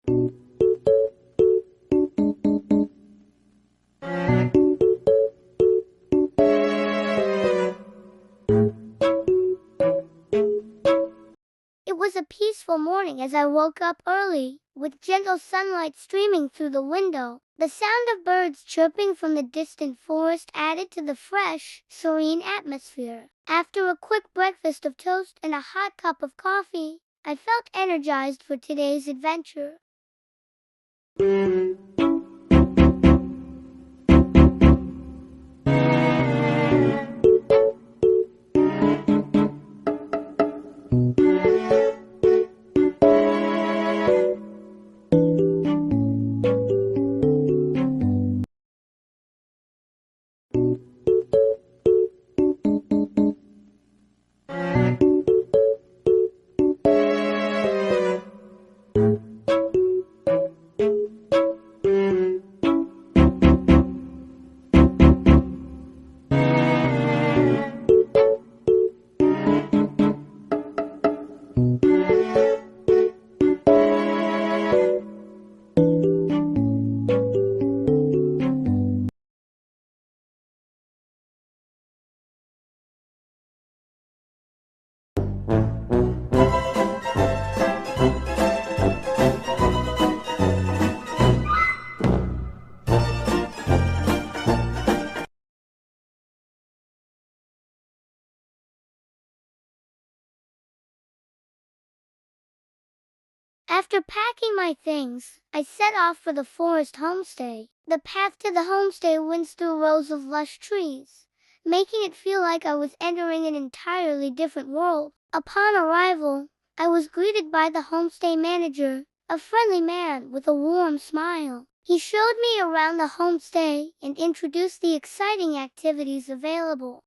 It was a peaceful morning as I woke up early, with gentle sunlight streaming through the window. The sound of birds chirping from the distant forest added to the fresh, serene atmosphere. After a quick breakfast of toast and a hot cup of coffee, I felt energized for today's adventure. After packing my things, I set off for the forest homestay. The path to the homestay winds through rows of lush trees, making it feel like I was entering an entirely different world. Upon arrival, I was greeted by the homestay manager, a friendly man with a warm smile. He showed me around the homestay and introduced the exciting activities available.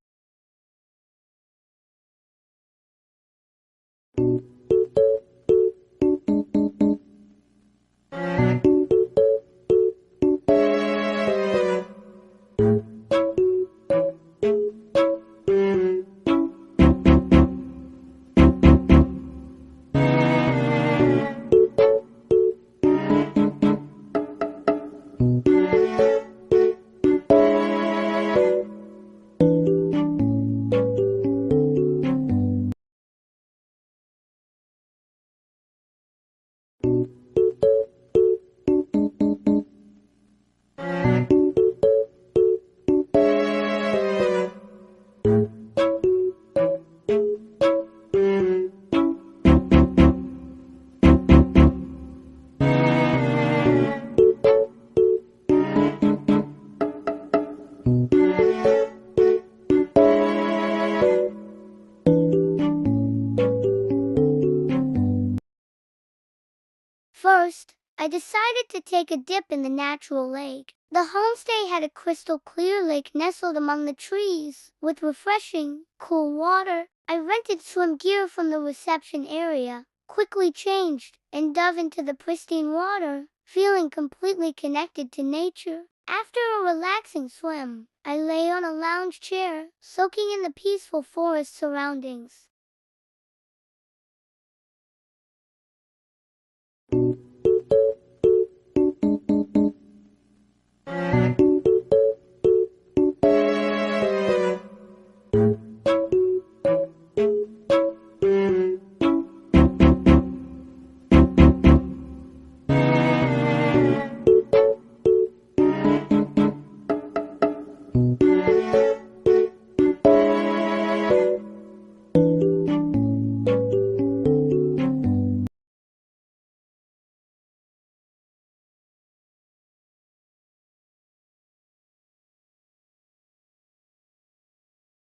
First, I decided to take a dip in the natural lake. The homestay had a crystal clear lake nestled among the trees, with refreshing, cool water. I rented swim gear from the reception area, quickly changed, and dove into the pristine water, feeling completely connected to nature. After a relaxing swim, I lay on a lounge chair, soaking in the peaceful forest surroundings.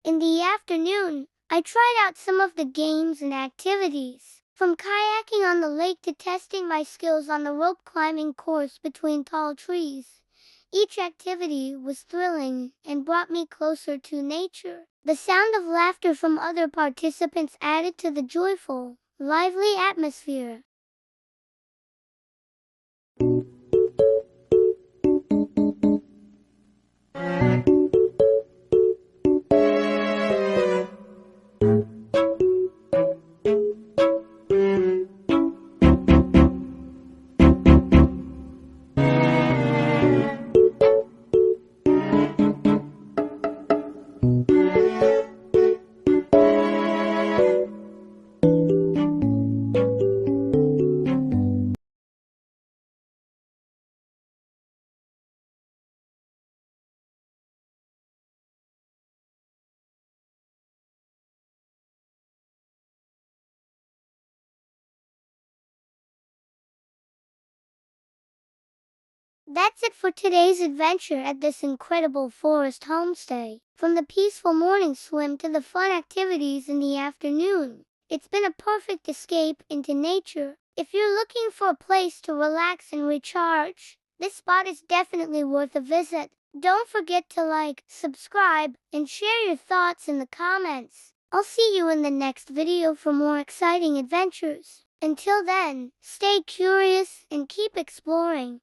In the afternoon, I tried out some of the games and activities, from kayaking on the lake to testing my skills on the rope climbing course between tall trees. Each activity was thrilling and brought me closer to nature. The sound of laughter from other participants added to the joyful, lively atmosphere. That's it for today's adventure at this incredible forest homestay. From the peaceful morning swim to the fun activities in the afternoon, it's been a perfect escape into nature. If you're looking for a place to relax and recharge, this spot is definitely worth a visit. Don't forget to like, subscribe, and share your thoughts in the comments. I'll see you in the next video for more exciting adventures. Until then, stay curious and keep exploring.